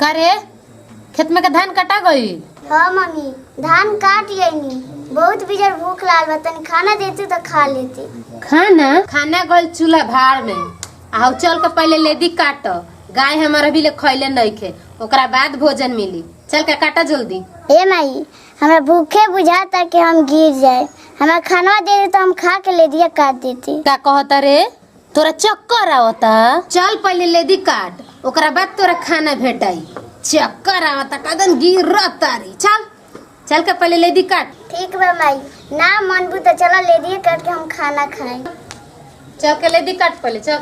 का रे खेत में का धान कटा गई? हाँ मम्मी धान काट गई। बहुत बिजर भूख लाल बा, तनी खाना देती तो खा लेती। खाना गल चूल्हा भाड़ में आओ चल के पहले लेदी काट। गाय हमारा भी ले खैले नहीं खे, ओकरा बाद भोजन मिली। चल के काटा जल्दी। ए माई हमरा भूखे बुझाता कि हम गिर जाए, हमारा खाना दे दे तो हम खा के ले दिया काट देती। का कहता रे तोरा चक्कर आवता? चल पहले लेदी काट, ओकरा बाद तोरा खाना भेटाई। चक्कर आवता कदन गिर तारी। चल चल के पहले लेदी काट। ठीक बा माई, ना मनबू तो चला ले दिए काट के हम खाना खाएं। चल के लेदी काट पहले चल।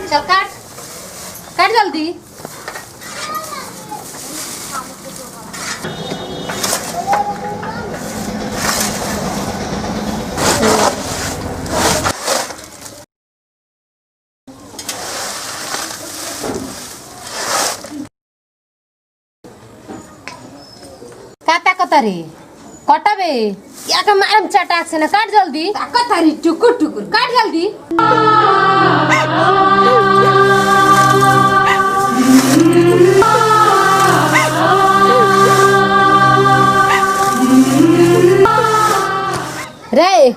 चल काट काट जल्दी। तारी कटबे या के मारम चटाक से ना। काट जल्दी तारी टुकुर टुकुर काट जल्दी। रे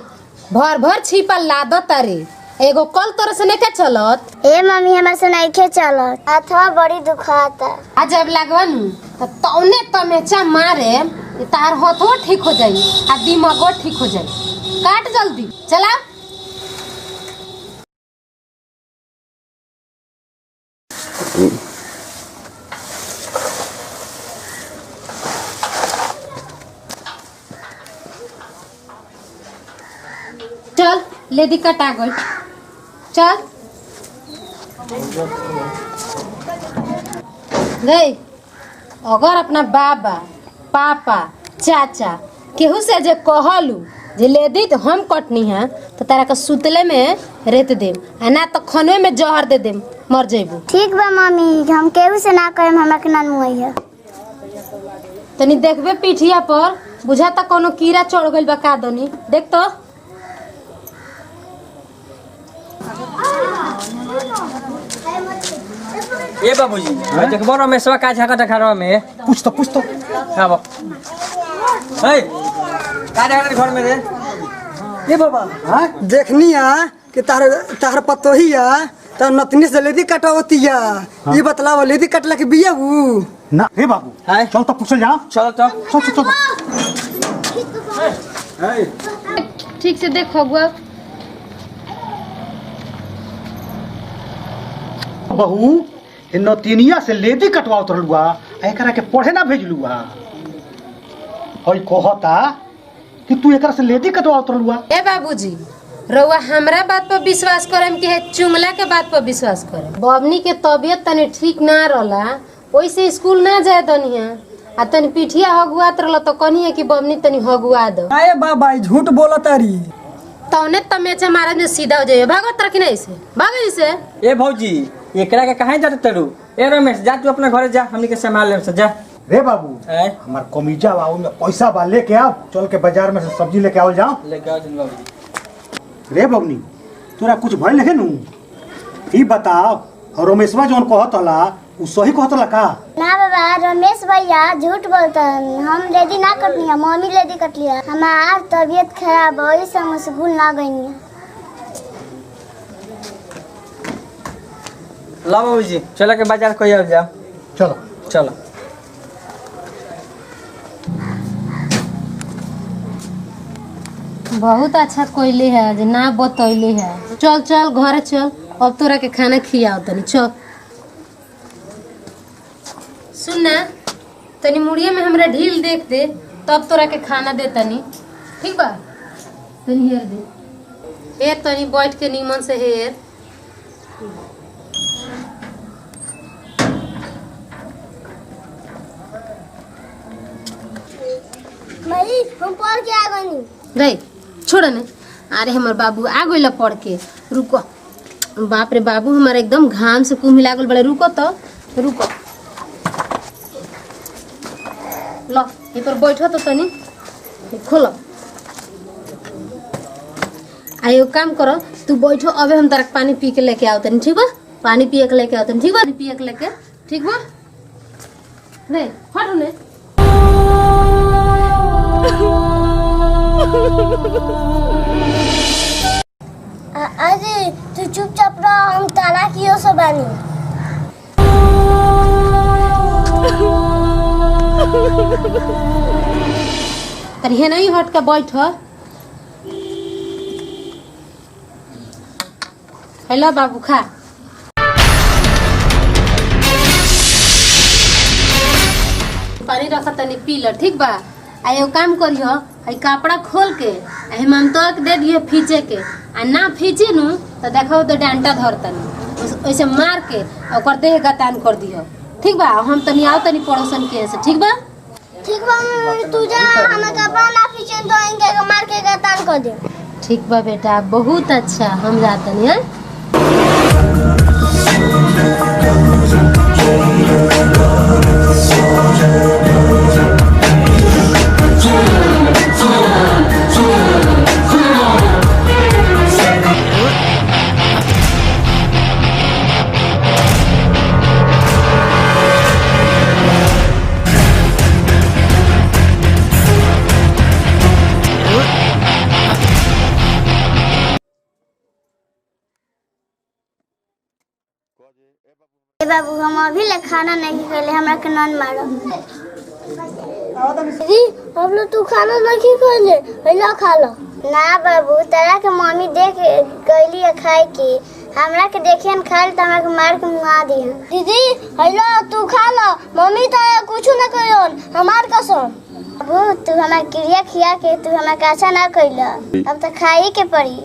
भर भर छिपल लाद तारी एगो कल तोर से नहीं चलत? ए मम्मी हमारे से नहीं खे चलत, अथवा बड़ी दुखाता। आ जब लगवन तो तौने तमेचा मारे तार हाथो ठीक हो जाई आ दिमागो ठीक हो जाई। काट जल्दी चला। चल लेदी कटा गई। चल रे अगर अपना बाबा पापा चाचा केहू से जे कहलू जे लेदी तो हम कटनी है तो तारा के सुतले में रेत देम आ ना तो खनवे में जहर दे देम, मर जेबू। ठीक बा मम्मी, हम केहू से ना कहेम हमरा के ना मुई है। तनी देखबे पीठिया पर बुझाता कोनो कीड़ा चढ़ गइल बा का दनी। देख तो ए बाबूजी देखबो रमेशवा का झाका ढखारवा में पूछ तो आबो ए का ढखार घर में रे? ए बाबा हां देखनिया कि तार पतोहिया त नतनी से लेदी कटवतिया। ये बतलावा लेदी कटला के बिया ऊ ना? हे बाबू हां चल तो पूछ जा। चल तो चल ठीक से देखो बुआ। बहू नतीनिया से लेदी कटवा उतरलुआ, एकरा के पढ़े ना भेजलुआ। हई कहता कि तू एकरा से लेदी कटवा उतरलुआ। ए बाबूजी रउआ हमरा बात पर विश्वास करम कि है चुंगला के बात पर विश्वास करम? बबनी के तबीयत तनी ठीक ना रहला, ओइसे स्कूल ना जाए दनिया आ तनी पीठिया हगुआत रहला तो कनिए कि बबनी तनी हगुआ दो। अरे बाबा झूठ बोलतारी। तौने तमेचा मारे में सीधा हो जाए। भागत रखी नहीं से भागे इसे। ए भौजी एकरा के कहां जात तरू? ए रमेश जा तू अपना घरे जा, हमनी के संभाल लेम से जा। रे बाबू हमार कमीजा बा में पैसा बा, लेके आओ। चल के बाजार में से सब्जी लेके आओ जाओ। लेके आओ जन बाबूजी। रे बबनी तोरा कुछ भइल है नु? ई बताओ और रमेशवा जोन कहत हला उ सही कहत हला का? ना बाबा रमेश भैया झूठ बोलता, हम लेदी ना कटनिया, मम्मी लेदी कटलिया। हमार तबीयत खराब है इस हम स्कूल ना गईनी। ला बाबूजी चला के बाजार कोई आ जा। चलो चलो बहुत अच्छा कोइले है जे ना बतैले है। चल चल घर चल, अब तोरा के खाना खियाओ तनी। चल सुन ना तनी मुड़िया में हमरा ढील देख दे तब तोरा के खाना दे तनी। ठीक बा तनी हेर दे, हेर तनी बैठ के नीमन से हेर। मई हम पढ़ के आ गनी। रे छोड़ ने। अरे हमर बाबू आ गइल पढ़ के। रुको बाप रे बाबू हमारा एकदम घाम से कुम्ही लागल बड़े। रुको तो रुको। लो ये पर बैठो तो तनी खोलो आयो काम करो तू बैठो अबे हम तरक पानी पी के लेके आओ तनी ठीक बा पानी पिए के लेके आओ तनी ठीक बा पिए के लेके ठीक बा रे हटो ने अरे तू चुपचाप रह हम ताला कियो से बानी तनी है नहीं हट के बैठो हेलो बाबू खा पानी रखा तनी पी लो ठीक बा आ एगो काम करियो हई कपड़ा खोल के आ ममता के दे दियो फीचे के आ ना फीचे नु तो देखो तो डांटा धर तनी ऐसे मार के ओकर देह गतान कर दियो ठीक बा हम तनी आओ तनी पड़ोसन के से ठीक बा मम्मी तू जा हमें कपड़ा ना खींचे तो इनके मार के गतान कर दे ठीक बा बेटा बहुत अच्छा हम जातनी हैं बाबू हम अभी ले खाना नहीं खेले हमरा के नन मारो दीदी हम लोग तू खाना नहीं खेले पहले खा लो ना बाबू तेरा के मम्मी देख गईली है खाए की हमरा के देखिए न खाए तो हमरा के मार के मुआ दिया दीदी हेलो तू खा लो मम्मी तो कुछ ना करियो हमार कसम बाबू तू हमरा क्रिया खिया के तू हमरा के अच्छा ना कइला अब तो खाई के पड़ी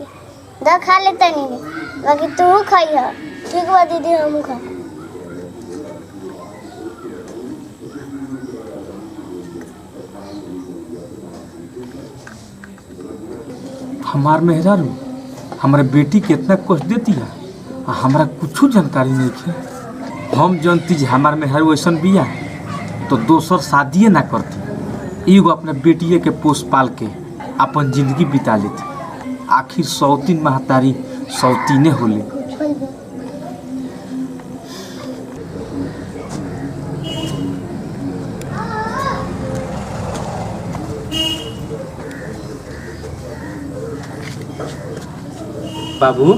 द खा ले तनी बाकी तू खाइह ठीक बा दीदी हम खा हमार मेहरारू हमारे बेटी के इतना कष्ट देती है हमारा कुछ जानकारी नहीं है हम जानती जे हमार मेहरारू ऐसा बिया तो दोसर शादिये ना करती एगो अपने बेटिए के पोस पाल के अपन जिंदगी बिता लेती आखिर सौतीन महतारी सौतीने होले बाबू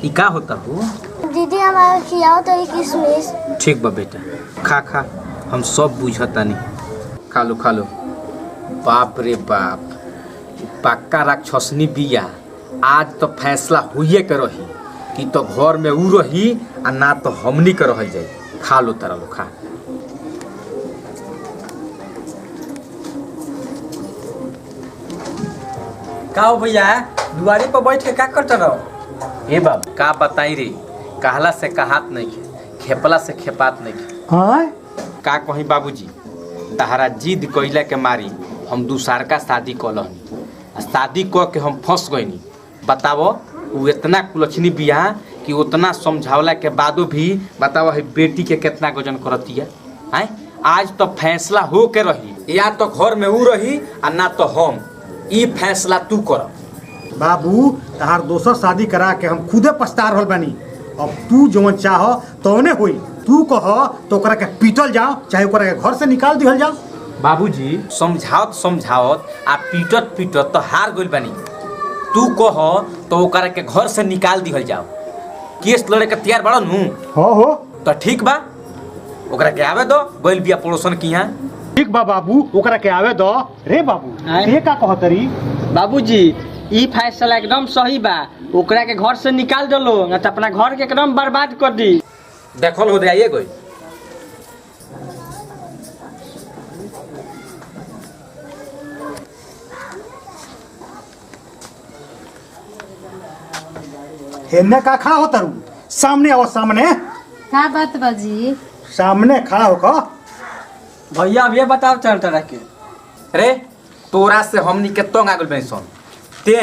ई का होता हो दीदी हमारा खिलाओ तो किशमिश ठीक बा बेटा खा खा हम सब बुझतानी खा लो बाप रे बाप पक्का राक्षसनी बिया आज तो फैसला हुए के रही कि तो घर में ऊ रही आ ना तो हमनी के रह जाए खा लो तारा लो खा का हो भैया दुआरी पर बैठ के का करते रहो ए बाबू का बताई रे कहला से कहात नहीं खे खेपला से खेपात नहीं खे हां का कहीं बाबूजी तहरा जिद कइला के मारी हम दूसर का शादी कलहनी शादी क के हम फंस गईनी बताओ वो इतना कुलछनी बिया कि उतना समझावला के बादो भी बताओ है बेटी के कितना गजन करती है हैं आज तो फैसला हो के रही या तो घर में ऊ रही आ ना तो हम ई फैसला तू कर बाबू तहार दोसर शादी करा के हम खुदे पछता रहल बानी अब तू जवन चाह तौने होई तू कह तो ओकरा के पीटल जाओ चाहे ओकरा के घर से निकाल दिहल जाओ बाबूजी समझावत आ पीटत तो हार गइल बानी तू कह तो ओकरा के घर से निकाल दिहल जाओ केस लड़े के तैयार बड़ा नु हो तो ठीक बा ओकरा के आवे दो गइल बिया पड़ोसन की यहाँ ठीक बा बाबू ओकरा के आवे दो रे बाबू ये का कहतरी बाबूजी ई फैसला एकदम सही बा ओकरा के घर से निकाल दलो न त अपना घर के एकदम बर्बाद कर दी देखल हो जाइए कोई हेने का खा हो तरु सामने आओ सामने का बात बाजी सामने खा हो का भैया अब ये बताओ चल तरह के रे तोरा से हमनी के तंग आ गइल बनी सन ते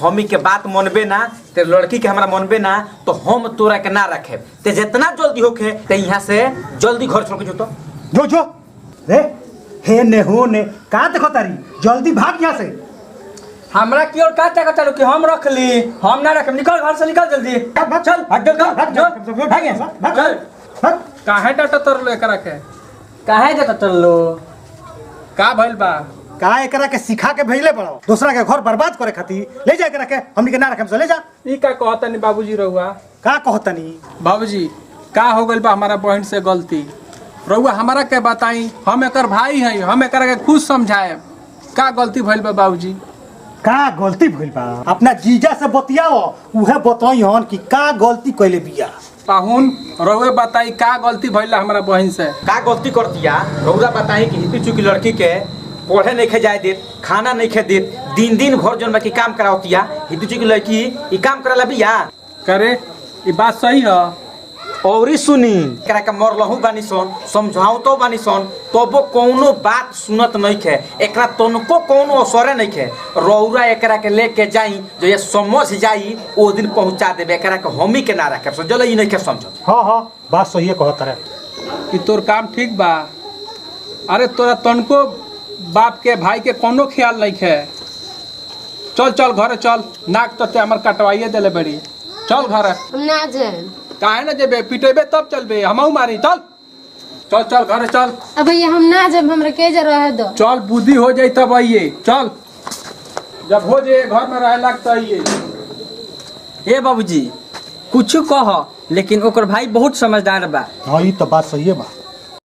हमी के बात मनबे ना ते लड़की के हमरा मनबे ना तो हम तोरा के ना रखे ते जितना जल्दी होखे ते यहाँ से जल्दी घर छोड़ के जो तो जो रे हे ने हो ने का देखो तारी जल्दी भाग यहाँ से। हमरा की और का चाहता कि हम रख ली, हम ना रख, निकल घर से निकल जल्दी, चल भाग चल। काहे डाटा तरलो एकरा के? काहे जाता चलो? का भइल बा? का एकरा के सिखा के भेजले पड़ो दूसरा के घर बर्बाद करे खातिर। ले जा एकरा के, हमनी के ना रखे ले जा। ई का कहतनी बाबूजी रहुआ? का कहतनी बाबूजी का हो गइल बा हमारा बहन से गलती? रहुआ हमारा के बताई, हम एकर भाई हई, हम एकरा के खुद समझाए का गलती भइल बा बाबूजी। का गलती भइल बा अपना जीजा से बतियाओ, उहे बताई हन कि का गलती कइले बिया। पाहुन रहुए बताई का गलती भइल हमारा बहन से? का गलती कर दिया रौरा बताई कि हिती चुकी लड़की के पढ़े नहीं खे जाए देत, खाना नहीं खे देत, दिन दिन घर जन में की काम करावतिया। हिती चुकी लड़की ई काम कराला बिया करे ई बात सही है? और सुनी एकरा के मरलहू बानी सन, समझाऊ तो बानी सन, तबो कोनो बात सुनत नहीं खे। एकरा तनको कोनो असर नहीं खे। रौरा एकरा के लेके जाई, जो ये समझ जाई ओ दिन पहुंचा देबे। एकरा के हमी के ना रखे समझल, ई नहीं के समझ। हां बात सही है कहत रे कि तोर काम ठीक बा। अरे तोरा तनको बाप के भाई के कोनो ख्याल नहीं खे। चल चल घरे चल, नाक तते हमर कटवाइए देले बड़ी। चल घरे। हम ना जाए। काहे ना जेबे? पिटेबे तब चलबे, हमहू मारी। चल चल चल घरे चल। अब भैया हम ना जब हमरा के जा रहे दो। चल बुद्धि हो जाई तब आइए। चल जब हो जाए घर में रहे लगता आइए। ए बाबूजी कुछ कह, लेकिन ओकर भाई बहुत समझदार बा। हां ई तो बात सही है बा।